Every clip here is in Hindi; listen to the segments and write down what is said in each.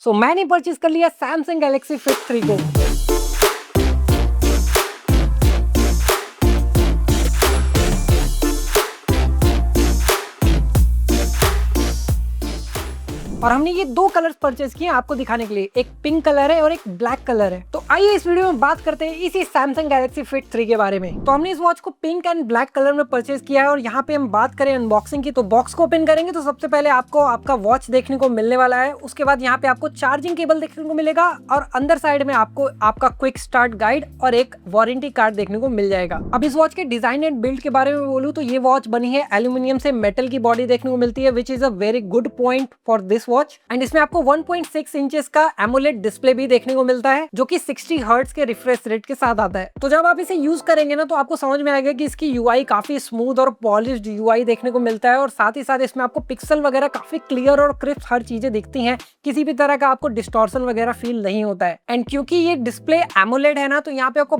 सो मैंने परचेज कर लिया सैमसंग गैलेक्सी फिट 3 को। और हमने ये दो कलर्स परचेज किए आपको दिखाने के लिए, एक पिंक कलर है और एक ब्लैक कलर है। तो आइए इस वीडियो में बात करते हैं इसी सैमसंग गैलेक्सी फिट 3 के बारे में। तो हमने इस वॉच को पिंक एंड ब्लैक कलर में परचेज किया है और यहाँ पे हम बात करें अनबॉक्सिंग की, तो बॉक्स को ओपन करेंगे तो सबसे पहले आपको आपका वॉच देखने को मिलने वाला है। उसके बाद यहाँ पे आपको चार्जिंग केबल देखने को मिलेगा और अंदर साइड में आपको आपका क्विक स्टार्ट गाइड और एक वारंटी कार्ड देखने को मिल जाएगा। अब इस वॉच के डिजाइन एंड बिल्ड के बारे में बोलूँ तो ये वॉच बनी है एल्यूमिनियम से, मेटल की बॉडी देखने को मिलती है, which is a very good point for this watch. And इसमें आपको 1.6 इंचेस का एमोलेड डिस्प्ले भी देखने को मिलता है जो कि 60 हर्ट्ज के रिफ्रेश रेट के साथ आता है। तो जब आप इसे यूज करेंगे ना तो आपको समझ में आएगा कि इसकी यूआई काफी स्मूथ और पॉलिश्ड यूआई देखने को मिलता है और साथ ही साथ इसमें आपको पिक्सल वगैरह काफी क्लियर और क्रिस्प हर चीजें दिखती हैं, किसी भी तरह का आपको डिस्टॉर्शन वगैरह फील नहीं होता है। एंड क्योंकि ये डिस्प्ले एमोलेड है ना तो यहाँ पे आपको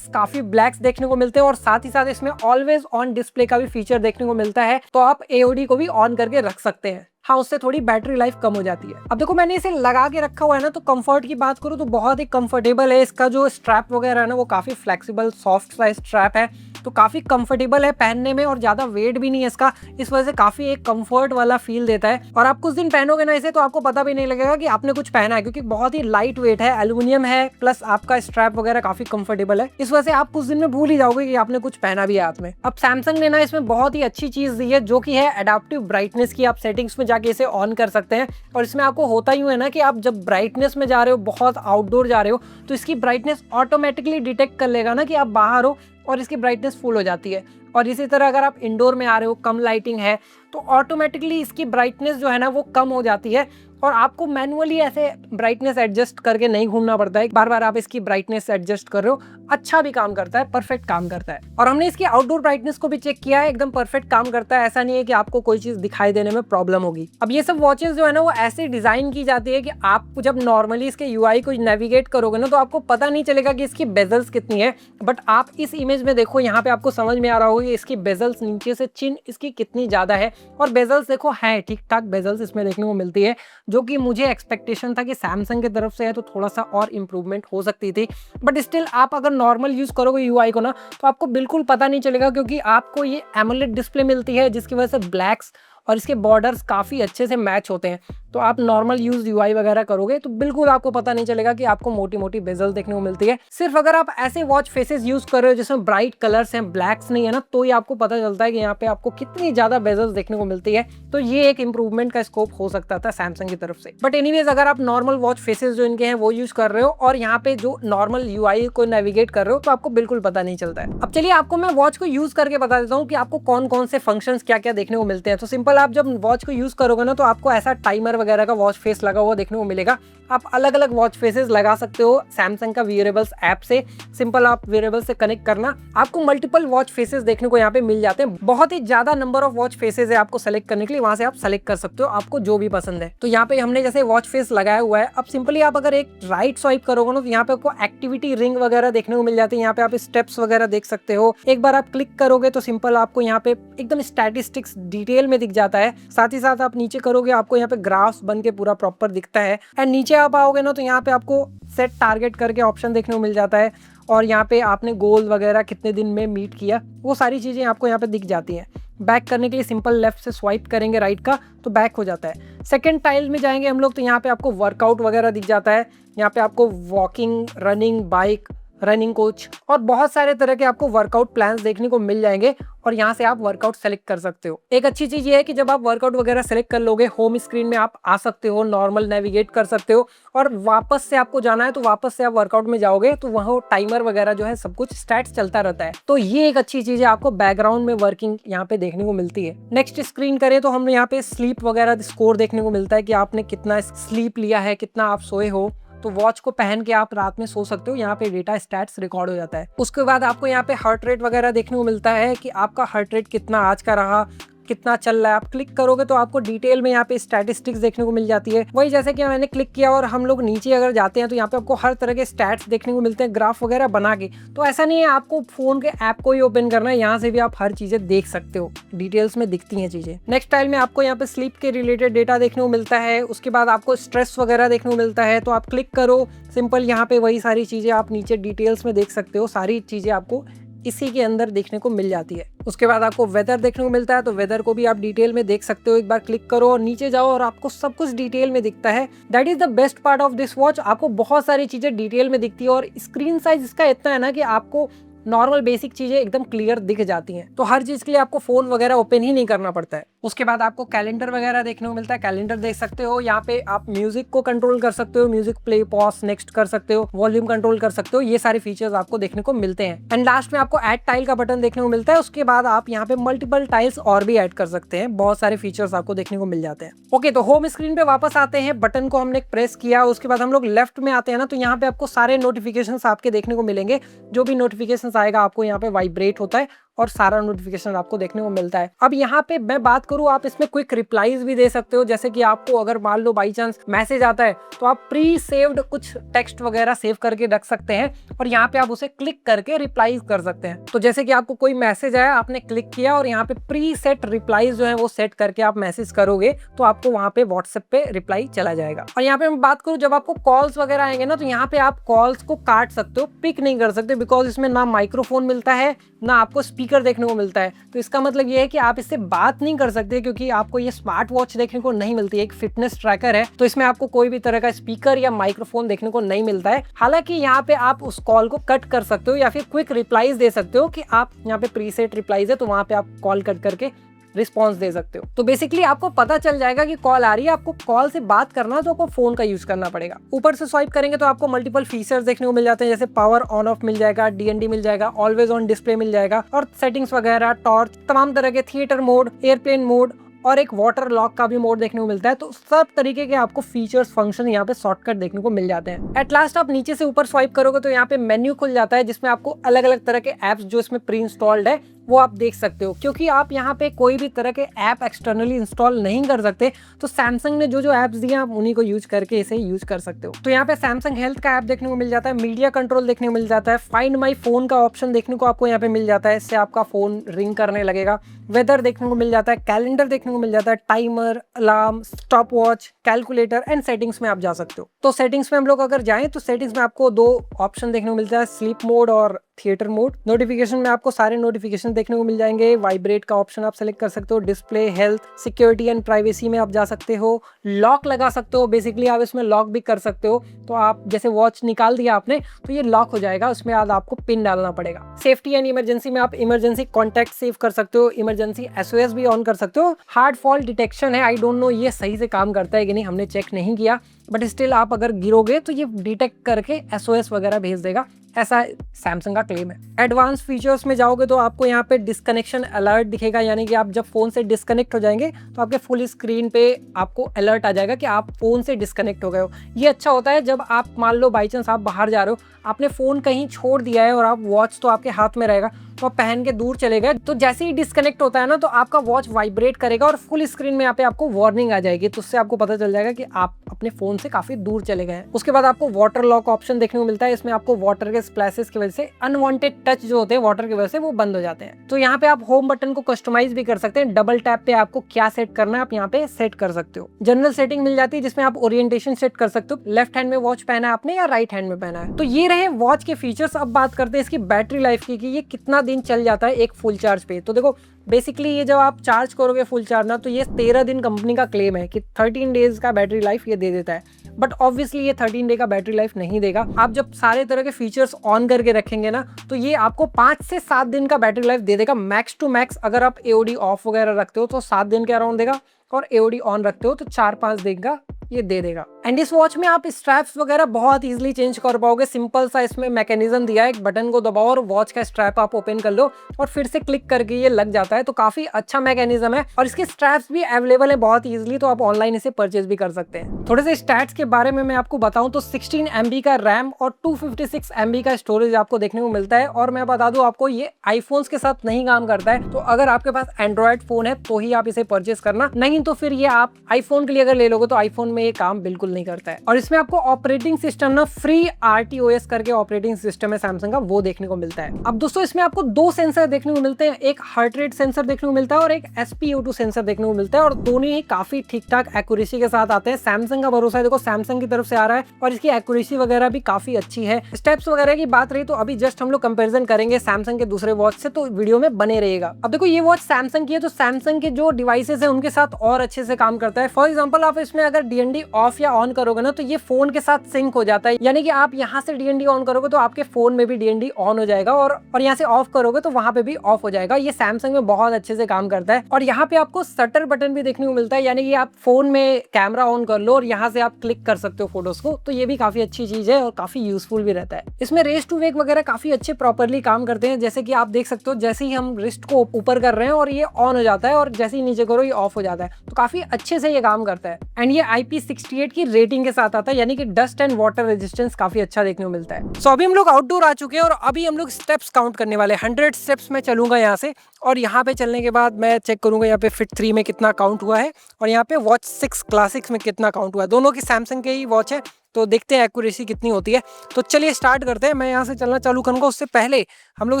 काफी ब्लैक्स देखने को मिलते हैं और साथ ही साथ इसमें ऑलवेज ऑन डिस्प्ले का भी फीचर देखने को मिलता है, तो आप एओडी को भी ऑन करके रख सकते हैं। हाँ, उससे थोड़ी बैटरी लाइफ कम हो जाती है। अब देखो मैंने इसे लगा के रखा हुआ है ना, तो कंफर्ट की बात करूँ तो बहुत ही कंफर्टेबल है। इसका जो स्ट्रैप वगैरह है ना वो काफी फ्लेक्सिबल सॉफ्ट साइज स्ट्रैप है, तो काफी कंफर्टेबल है पहनने में और ज्यादा वेट भी नहीं है इसका, इस वजह से काफी एक कंफर्ट वाला फील देता है। और आप कुछ दिन पहनोगे ना इसे तो आपको पता भी नहीं लगेगा कि आपने कुछ पहना है, क्योंकि बहुत ही लाइट वेट है, एल्यूमिनियम है, प्लस आपका स्ट्रैप वगैरह काफी कंफर्टेबल है, इस वजह से आप कुछ दिन में भूल ही जाओगे कि आपने कुछ पहना भी है हाथ में। अब सैमसंग ने ना इसमें बहुत ही अच्छी चीज दी है जो कि है एडाप्टिव ब्राइटनेस की। आप सेटिंग्स में जाके इसे ऑन कर सकते हैं और इसमें आपको होता यूं है ना कि आप जब ब्राइटनेस में जा रहे हो, बहुत आउटडोर जा रहे हो, तो इसकी ब्राइटनेस ऑटोमेटिकली डिटेक्ट कर लेगा ना कि आप बाहर हो और इसकी ब्राइटनेस फुल हो जाती है। और इसी तरह अगर आप इंडोर में आ रहे हो, कम लाइटिंग है, तो ऑटोमेटिकली इसकी ब्राइटनेस जो है ना वो कम हो जाती है और आपको मैनुअली ऐसे ब्राइटनेस एडजस्ट करके नहीं घूमना पड़ता है, बार बार आप इसकी ब्राइटनेस एडजस्ट कर रहे हो। अच्छा भी काम करता है, परफेक्ट काम करता है। और हमने इसकी आउटडोर ब्राइटनेस को भी चेक किया है, एकदम परफेक्ट काम करता है। ऐसा नहीं है कि आपको कोई चीज दिखाई देने में प्रॉब्लम होगी। अब ये सब वॉचेस जो है ना वो ऐसे डिजाइन की जाती है कि आप जब नॉर्मली इसके यूआई को नेविगेट करोगे ना तो आपको पता नहीं चलेगा कि इसकी बेजल्स कितनी है, बट आप इस इमेज में देखो, यहाँ पे आपको समझ में आ रहा होगा कि इसकी बेजल्स नीचे से चिन इसकी कितनी ज्यादा है। और बेजल्स देखो है ठीक ठाक बेजल्स इसमें देखने को मिलती है, जो कि मुझे एक्सपेक्टेशन था कि सैमसंग की तरफ से है तो थोड़ा सा और इंप्रूवमेंट हो सकती थी, बट स्टिल आप अगर नॉर्मल यूज करोगे यूआई को ना तो आपको बिल्कुल पता नहीं चलेगा, क्योंकि आपको ये एमोलेड डिस्प्ले मिलती है जिसकी वजह से ब्लैक्स और इसके बॉर्डर्स काफी अच्छे से मैच होते हैं। तो आप नॉर्मल यूज यूआई वगैरह करोगे तो बिल्कुल आपको पता नहीं चलेगा कि आपको मोटी मोटी बेजल देखने को मिलती है। सिर्फ अगर आप ऐसे वॉच फेसेस यूज कर रहे हो जिसमें ब्राइट कलर्स हैं, ब्लैक्स नहीं है ना, तो ही आपको पता चलता है कि यहाँ पे आपको कितनी ज्यादा बेजल्स देखने को मिलती है। तो ये एक इंप्रूवमेंट का स्कोप हो सकता था सैमसंग की तरफ से। बट एनीवेज अगर आप नॉर्मल वॉच फेसेस जो इनके हैं वो यूज कर रहे हो और यहाँ पे जो नॉर्मल यूआई को नेविगेट कर रहे हो तो आपको बिल्कुल पता नहीं चलता है। अब चलिए आपको मैं वॉच को यूज करके बता देता हूँ कि आपको कौन कौन से फंक्शंस क्या क्या देखने को मिलते हैं। तो सिंपल, आप जब वॉच को यूज करोगे ना तो आपको ऐसा टाइमर वगैरह का वॉच फेस लगा हुआ देखने को मिलेगा। आप अलग अलग वॉच फेसेस लगा सकते हो सैमसंग का वियरेबल्स ऐप से। सिंपल आप वियरेबल्स से कनेक्ट करना, आपको मल्टीपल वॉच फेसेस देखने को यहाँ पे मिल जाते हैं। बहुत ही ज्यादा नंबर ऑफ वॉच फेसेस है आपको सेलेक्ट करने के लिए, वहां से आप सेलेक्ट कर सकते हो आपको जो भी पसंद है। तो यहाँ पे हमने जैसे वॉच फेस लगाया हुआ है, अब सिंपली आप अगर एक राइट स्वाइप करोगे ना तो यहाँ पे आपको एक्टिविटी रिंग वगैरह देखने को मिल जाती है। यहाँ पे आप स्टेप्स वगैरह देख सकते हो। एक बार आप क्लिक करोगे तो सिंपल आपको यहाँ पे एकदम स्टैटिस्टिक्स डिटेल में दिख जाता है। साथ ही साथ आप नीचे करोगे आपको यहाँ पे ग्राफ्स बन के पूरा प्रॉपर दिखता है। एंड नीचे आप आओगे ना तो यहाँ पे आपको सेट टारगेट करके ऑप्शन देखने को मिल जाता है और यहाँ पे आपने गोल वगैरह कितने दिन में मीट किया वो सारी चीजें आपको यहाँ पे दिख जाती हैं। बैक करने के लिए सिंपल लेफ्ट से स्वाइप करेंगे राइट का तो बैक हो जाता है। सेकंड टाइल में जाएंगे हम लोग तो यहाँ पे आपको वर्कआउट वगैरह दिख जाता है। यहाँ पे आपको walking, running, bike, running coach और बहुत सारे तरह के आपको वर्कआउट प्लान्स देखने को मिल जाएंगे और यहाँ से आप वर्कआउट सेलेक्ट कर सकते हो। एक अच्छी चीज ये है कि जब आप वर्कआउट वगैरह सेलेक्ट कर लोगे, होम स्क्रीन में आप आ सकते हो, नॉर्मल नेविगेट कर सकते हो और वापस से आपको जाना है तो वापस से आप वर्कआउट में जाओगे तो वहाँ टाइमर वगैरह जो है सब कुछ स्टैट्स चलता रहता है। तो ये एक अच्छी चीज है, आपको बैकग्राउंड में वर्किंग यहाँ पे देखने को मिलती है। नेक्स्ट स्क्रीन करें तो हमें यहाँ पे स्लीप वगैरह स्कोर देखने को मिलता है कि आपने कितना स्लीप लिया है, कितना आप सोए हो। तो वॉच को पहन के आप रात में सो सकते हो, यहाँ पे डेटा स्टैट्स रिकॉर्ड हो जाता है। उसके बाद आपको यहाँ पे हार्ट रेट वगैरह देखने को मिलता है कि आपका हार्ट रेट कितना आज का रहा, कितना चल रहा है। आप क्लिक करोगे तो आपको डिटेल में यहाँ पे स्टैटिस्टिक्स देखने को मिल जाती है। वही जैसे कि मैंने क्लिक किया और हम लोग नीचे अगर जाते हैं तो यहाँ पे आपको हर तरह के स्टैट्स देखने को मिलते हैं, ग्राफ वगैरह बना के। तो ऐसा नहीं है आपको फोन के ऐप को ही ओपन करना है, यहाँ से भी आप हर चीजें देख सकते हो, डिटेल्स में दिखती हैं चीजें। नेक्स्ट टाइल में आपको यहाँ पे स्लीप के रिलेटेड डेटा देखने को मिलता है। उसके बाद आपको स्ट्रेस वगैरह देखने को मिलता है, तो आप क्लिक करो सिंपल, यहाँ पे वही सारी चीजें आप नीचे डिटेल्स में देख सकते हो। सारी चीजें आपको इसी के अंदर देखने को मिल जाती है। उसके बाद आपको वेदर देखने को मिलता है, तो वेदर को भी आप डिटेल में देख सकते हो। एक बार क्लिक करो और नीचे जाओ और आपको सब कुछ डिटेल में दिखता है। That is the best part of this watch, आपको बहुत सारी चीजें डिटेल में दिखती है और स्क्रीन साइज इसका इतना है ना कि आपको नॉर्मल बेसिक चीजें एकदम क्लियर दिख जाती हैं। तो हर चीज के लिए आपको फोन वगैरह ओपन ही नहीं करना पड़ता है। उसके बाद आपको कैलेंडर वगैरह देखने को मिलता है, कैलेंडर देख सकते हो। यहाँ पे आप म्यूजिक को कंट्रोल कर सकते हो, म्यूजिक प्ले पॉज नेक्स्ट कर सकते हो, वॉल्यूम कंट्रोल कर सकते हो, ये सारे फीचर्स आपको देखने को मिलते हैं। एंड लास्ट में आपको ऐड टाइल का बटन देखने को मिलता है। उसके बाद आप यहाँ पे मल्टीपल टाइल्स और भी ऐड कर सकते हैं, बहुत सारे फीचर्स आपको देखने को मिल जाते हैं। ओके, तो होम स्क्रीन पे वापस आते हैं, बटन को हमने प्रेस किया, उसके बाद हम लोग लेफ्ट में आते हैं ना, तो यहाँ पे आपको सारे नोटिफिकेशन आपके देखने को मिलेंगे। जो भी नोटिफिकेशन आएगा आपको यहाँ पे वाइब्रेट होता है और सारा नोटिफिकेशन आपको देखने को मिलता है। अब यहाँ पे मैं बात करूँ, आप इसमें क्विक रिप्लाईज भी दे सकते हो। जैसे कि आपको अगर मान लो बाई चांस मैसेज आता है तो आप प्री सेव्ड कुछ टेक्स्ट वगैरह सेव करके रख सकते हैं और यहाँ पे आप उसे क्लिक करके रिप्लाईज कर सकते हैं। तो जैसे कि आपको कोई मैसेज आया, आपने क्लिक किया और यहाँ पे प्री सेट रिप्लाईज जो है वो सेट करके आप मैसेज करोगे तो आपको वहाँ पे व्हाट्सएप पे रिप्लाई चला जाएगा। और यहाँ पे मैं बात करूँ, जब आपको कॉल्स वगैरह आएंगे ना, तो यहाँ पे आप कॉल्स को काट सकते हो, पिक नहीं कर सकते, बिकॉज इसमें ना माइक्रोफोन मिलता है ना आपको स्पीकर देखने को मिलता है। तो इसका मतलब ये है कि आप इससे बात नहीं कर सकते, क्योंकि आपको ये स्मार्ट वॉच देखने को नहीं मिलती है। एक फिटनेस ट्रैकर है, तो इसमें आपको कोई भी तरह का स्पीकर या माइक्रोफोन देखने को नहीं मिलता है। हालांकि यहाँ पे आप उस कॉल को कट कर सकते हो या फिर क्विक रिप्लाईज दे सकते हो कि आप यहाँ पे प्रीसेट रिप्लाईज है, तो वहां पे आप कॉल कट करके रिस्पॉन्स दे सकते हो। तो बेसिकली आपको पता चल जाएगा कि कॉल आ रही है, आपको कॉल से बात करना है तो आपको फोन का यूज करना पड़ेगा। ऊपर से स्वाइप करेंगे तो आपको मल्टीपल फीचर्स देखने को मिल जाते हैं, जैसे पावर ऑन ऑफ मिल जाएगा, डीएनडी मिल जाएगा, ऑलवेज ऑन डिस्प्ले मिल जाएगा और सेटिंग्स वगैरह, टॉर्च, तमाम तरह के थिएटर मोड, एयरप्लेन मोड और एक वाटर लॉक का भी मोड देखने को मिलता है। तो सब तरीके के आपको फीचर्स, फंक्शन यहाँ पे शॉर्टकट देखने को मिल जाते हैं। एट लास्ट आप नीचे से ऊपर स्वाइप करोगे तो यहाँ पे मेन्यू खुल जाता है, जिसमें आपको अलग अलग तरह के एप्स जो इसमें प्री इंस्टॉल्ड है वो आप देख सकते हो। क्योंकि आप यहाँ पे कोई भी तरह के ऐप एक्सटर्नली इंस्टॉल नहीं कर सकते, तो सैमसंग ने जो जो ऐप्स दिए आप उन्हीं को यूज करके इसे यूज कर सकते हो। तो यहाँ पे सैमसंग हेल्थ का ऐप देखने को मिल जाता है, मीडिया कंट्रोल देखने को मिल जाता है, फाइंड माई फोन का ऑप्शन देखने को आपको यहाँ पे मिल जाता है, इससे आपका फोन रिंग करने लगेगा, वेदर देखने को मिल जाता है, कैलेंडर देखने को मिल जाता है, timer, alarm, stop watch, calculator and settings में आप जा सकते हो। तो सेटिंग्स में हम लोग अगर जाएं तो सेटिंग्स में आपको दो ऑप्शन देखने को मिलता है, स्लीप मोड और थिएटर मोड। नोटिफिकेशन में आपको सारे नोटिफिकेशन देखने को मिल जाएंगे, वाइब्रेट का ऑप्शन आप सेलेक्ट कर सकते हो, display, health, security and privacy में आप जा सकते हो, लॉक लगा सकते हो, बेसिकली आप इसमें लॉक भी कर सकते हो। तो आप जैसे वॉच निकाल दिया आपने तो ये लॉक हो जाएगा, उसमें आज आपको पिन डालना पड़ेगा। सेफ्टी एंड इमरजेंसी में आप इमरजेंसी कॉन्टैक्ट सेव कर सकते हो, इमरजेंसी एसओएस भी ऑन कर सकते हो। हार्ड फॉल डिटेक्शन है, आई डोंट नो ये सही से काम करता है कि नहीं, हमने चेक नहीं किया, बट स्टिल आप अगर गिरोगे तो ये डिटेक्ट करके एसओएस वगैरह भेज देगा, ऐसा सैमसंग का क्लेम है। एडवांस फीचर्स में जाओगे तो आपको यहाँ पे डिस्कनेक्शन अलर्ट दिखेगा, यानी कि आप जब फोन से डिस्कनेक्ट हो जाएंगे तो आपके फुल स्क्रीन पे आपको अलर्ट आ जाएगा कि आप फोन से डिस्कनेक्ट हो गए हो। ये अच्छा होता है जब आप मान लो बाई चांस आप बाहर जा रहे हो, आपने फोन कहीं छोड़ दिया है और आप वॉच तो आपके हाथ में रहेगा, तो आप पहन के दूर चले गए, तो जैसे ही डिस्कनेक्ट होता है ना तो आपका वॉच वाइब्रेट करेगा और फुल स्क्रीन में यहाँ पे आपको वार्निंग आ जाएगी, तो उससे आपको पता चल जाएगा कि आप अपने फोन से काफी दूर चले गए हैं। उसके बाद आपको वाटर लॉक ऑप्शन देखने को मिलता है, इसमें आपको वाटर के स्प्लैशेस की वजह से अनवांटेड टच जो होते हैं वाटर की वजह से वो बंद हो जाते हैं। तो यहाँ पे आप होम बटन को कस्टमाइज भी कर सकते हैं, डबल टैप पे आपको क्या सेट करना है आप यहाँ पे सेट कर सकते हो। जनरल सेटिंग मिल जाती है जिसमें आप ओरिएंटेशन सेट कर सकते हो, लेफ्ट हैंड में वॉच पहना है आपने या राइट हैंड में पहना है। तो ये रहे वॉच के फीचर्स। अब बात करते हैं इसकी बैटरी लाइफ की कि ये कितना दिन चल जाता है एक फुल चार्ज पे। तो देखो बेसिकली ये जब आप चार्ज करोगे फुल चार्ज ना, तो ये 13 दिन कंपनी का क्लेम है कि 13 डेज का बैटरी लाइफ ये दे देता है, बट ऑब्वियसली ये 13 डे का बैटरी लाइफ नहीं देगा। आप जब सारे तरह के फीचर्स ऑन करके रखेंगे ना तो ये आपको 5 से 7 दिन का बैटरी लाइफ दे देगा मैक्स टू मैक्स। अगर आप एओडी ऑफ वगैरह रखते हो तो 7 दिन के अराउंड देगा, और एओडी ऑन रखते हो तो 4-5 दिन का ये दे देगा। एंड इस वॉच में आप स्ट्रैप्स वगैरह बहुत इजीली चेंज कर पाओगे। सिंपल सा इसमें मैकेनिज्म दिया है, एक बटन को दबाओ और वॉच का स्ट्रैप आप ओपन कर लो और फिर से क्लिक करके ये लग जाता है। तो काफी अच्छा मैकेनिज्म है और इसके स्ट्रैप्स भी अवेलेबल है बहुत इजीली, तो आप ऑनलाइन इसे परचेज भी कर सकते हैं। थोड़े से स्टैट्स के बारे में मैं आपको बताऊं तो 16 MB का रैम और 256 MB का स्टोरेज आपको देखने को मिलता है। और मैं बता दूं आपको, ये आईफोन्स के साथ नहीं काम करता है, तो अगर आपके पास एंड्रॉयड फोन है तो ही आप इसे परचेज करना, नहीं तो फिर ये आप आईफोन के लिए अगर ले लोगे तो आईफोन में ये काम बिल्कुल नहीं करता है। और इसमें आपको ऑपरेटिंग सिस्टम ना फ्री RTOS करके ऑपरेटिंग सिस्टम है सैमसंग का, वो देखने को मिलता है। अब दोस्तों इसमें आपको दो सेंसर देखने को मिलते हैं, एक हार्ट रेट सेंसर देखने को मिलता है और एक SpO2 सेंसर देखने को मिलता है, और दोनों ही काफी ठीक ठाक एक्यूरेसी के साथ आते हैं। सैमसंग का भरोसा है, देखो सैमसंग की तरफ से आ रहा है और इसकी एक्यूरेसी वगैरह भी काफी अच्छी है। स्टेप्स वगैरह की बात रही तो अभी जस्ट हम लोग कंपैरिजन करेंगे सैमसंग के दूसरे वॉच से, तो वीडियो में बने रहेगा। अब देखो ये वॉच सैमसंग की है, तो सैमसंग के जो डिवाइसेस है उनके साथ और अच्छे से काम करता है। फॉर एग्जांपल आप इसमें अगर DND ऑफ या ऑन करोगे ना तो ये फोन के साथ सिंक हो जाता है, यानी कि आप यहाँ से DND ऑन करोगे तो आपके फोन में भी DND ऑन हो जाएगा और यहाँ से ऑफ करोगे तो वहां पे भी ऑफ हो जाएगा। ये सैमसंग में बहुत अच्छे से काम करता है। और यहाँ पे आपको शटर बटन भी देखने को मिलता है, यानी कि आप फोन में कैमरा ऑन कर लो और यहाँ से आप क्लिक कर सकते हो फोटोज को, तो ये भी काफी अच्छी चीज है और काफी यूजफुल भी रहता है। इसमें रेस टू वेक वगैरह काफी अच्छे प्रॉपरली काम करते हैं, जैसे कि आप देख सकते हो जैसे ही हम रिस्ट को ऊपर कर रहे हैं और ये ऑन हो जाता है और जैसे ही नीचे करो ये ऑफ हो जाता है, तो काफी अच्छे से ये काम करता है। एंड ये IP68 की रेटिंग के साथ आता है, यानी कि डस्ट एंड वाटर रेजिस्टेंस काफी अच्छा देखने को मिलता है। सो अभी हम लोग आउटडोर आ चुके हैं और अभी हम लोग स्टेप्स काउंट करने वाले हैं। 100 स्टेप्स मैं चलूंगा यहाँ से, और यहाँ पे चलने के बाद मैं चेक करूंगा यहाँ पे फिट 3 में कितना काउंट हुआ है और यहाँ पे वॉच 6 क्लासिक्स में कितना काउंट हुआ है। दोनों की सैमसंग के ही वॉच है, तो देखते हैं एक्यूरेसी कितनी होती है। तो चलिए स्टार्ट करते हैं। मैं यहाँ से चलना चालू करूँगा, उससे पहले हम लोग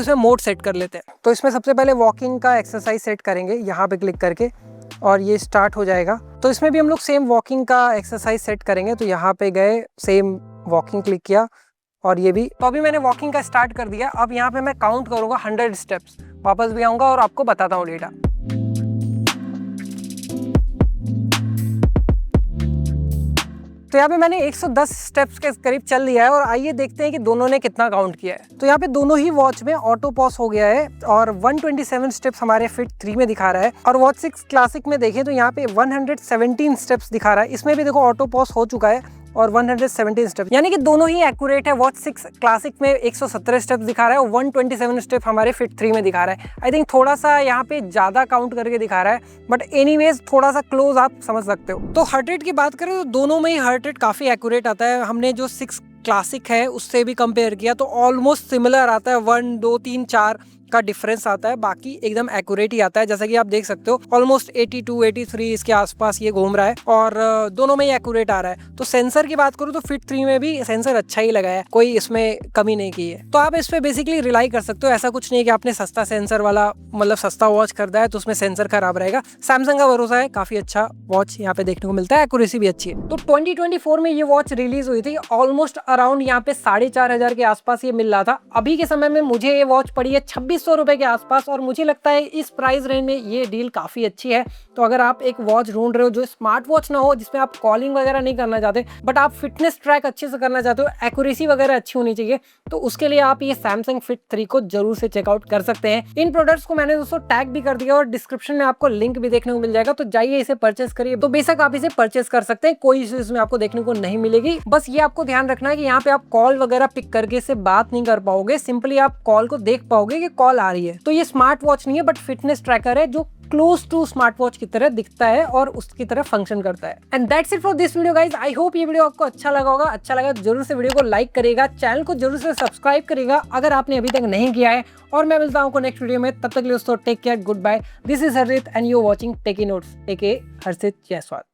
इसमें मोड सेट कर लेते हैं। तो इसमें सबसे पहले वॉकिंग का एक्सरसाइज सेट करेंगे, यहाँ पे क्लिक करके, और ये स्टार्ट हो जाएगा। तो इसमें भी हम लोग सेम वॉकिंग का एक्सरसाइज सेट करेंगे, तो यहाँ पे गए, सेम वॉकिंग क्लिक किया और ये भी। तो अभी मैंने वॉकिंग का स्टार्ट कर दिया। अब यहाँ पे मैं काउंट करूँगा 100 स्टेप्स, वापस भी आऊँगा और आपको बताता हूँ डेटा। तो यहाँ पे मैंने 110 स्टेप्स के करीब चल लिया है और आइए देखते हैं कि दोनों ने कितना काउंट किया है। तो यहाँ पे दोनों ही वॉच में ऑटो पॉज हो गया है और 127 स्टेप्स हमारे फिट 3 में दिखा रहा है, और वॉच 6 क्लासिक में देखें तो यहाँ पे 117 स्टेप्स दिखा रहा है। इसमें भी देखो ऑटो पॉज हो चुका है और 117 स्टेप्स, यानी कि दोनों ही एक्यूरेट है। वॉच 6 क्लासिक में 117 स्टेप्स दिखा रहा है और 127 स्टेप हमारे फिट 3 में दिखा रहा है। आई थिंक थोड़ा सा यहाँ पे ज्यादा काउंट करके दिखा रहा है, बट एनीवेज थोड़ा सा क्लोज आप समझ सकते हो। तो हार्ट रेट की बात करें तो दोनों में ही हार्ट रेट काफी एक्यूरेट आता है। हमने जो 6 क्लासिक है उससे भी कंपेयर किया तो ऑलमोस्ट सिमिलर आता है, 1 2 3 4 का डिफरेंस आता है, बाकी एकदम एक्यूरेट ही आता है। जैसा कि आप देख सकते हो ऑलमोस्ट 82 83 इसके आसपास ये घूम रहा है और दोनों में ही एक्यूरेट आ रहा है। तो सेंसर की बात करूँ तो फिट 3 में भी सेंसर अच्छा ही लगा है, कोई इसमें कमी नहीं की है। तो आप इस पे बेसिकली रिलाई कर सकते हो। ऐसा कुछ नहीं है कि आपने सस्ता सेंसर वाला मतलब सस्ता वॉच खरीदा है तो उसमें सेंसर खराब रहेगा। सैमसंग का भरोसा है, काफी अच्छा वॉच यहाँ पे देखने को मिलता है, एक्यूरेसी भी अच्छी है। तो 2024 में ये वॉच रिलीज हुई थी, ऑलमोस्ट अराउंड यहाँ पे 4500 के आसपास ये मिल रहा था। अभी के समय में मुझे ये वॉच पड़ी है 2600 रुपए के आसपास, और मुझे लगता है इस प्राइस रेंज में ये डील काफी अच्छी है। तो अगर आप एक वॉच ढूंढ रहे हो जो स्मार्ट वॉच ना हो, जिसमें आप कॉलिंग वगैरह नहीं करना चाहते बट आप फिटनेस ट्रैक अच्छे से करना चाहते हो, एक्यूरेसी वगैरह अच्छी होनी चाहिए, तो उसके लिए आप ये सैमसंग फिट 3 को जरूर से चेकआउट कर सकते हैं। इन प्रोडक्ट्स को मैंने दोस्तों टैग भी कर दिया और डिस्क्रिप्शन में आपको लिंक भी देखने को मिल जाएगा, तो जाइए इसे परचेस करिए। तो बेशक आप इसे परचेस कर सकते हैं, कोई इशू इसमें आपको देखने को नहीं मिलेगी। बस ये आपको ध्यान रखना है कि यहाँ पे आप कॉल वगैरह पिक करके से बात नहीं कर पाओगे, सिंपली आप कॉल को देख पाओगे कि कॉल आ रही है। तो ये स्मार्ट वॉच नहीं है बट फिटनेस ट्रैकर है जो क्लोज टू स्मार्ट वॉच की तरह दिखता है और उसकी तरह फंक्शन करता है। And that's it for this video guys. I hope ये वीडियो आपको अच्छा लगा होगा। अच्छा लगा जरूर से वीडियो को लाइक करेगा, चैनल को जरूर से सब्सक्राइब करेगा अगर आपने अभी तक नहीं किया है, और मैं मिलता हूँ नेक्स्ट वीडियो में। तब तक के लिए दोस्तों take care, good bye. This is Harshit and you watching Techy Notes AK Harshit Jaiswal.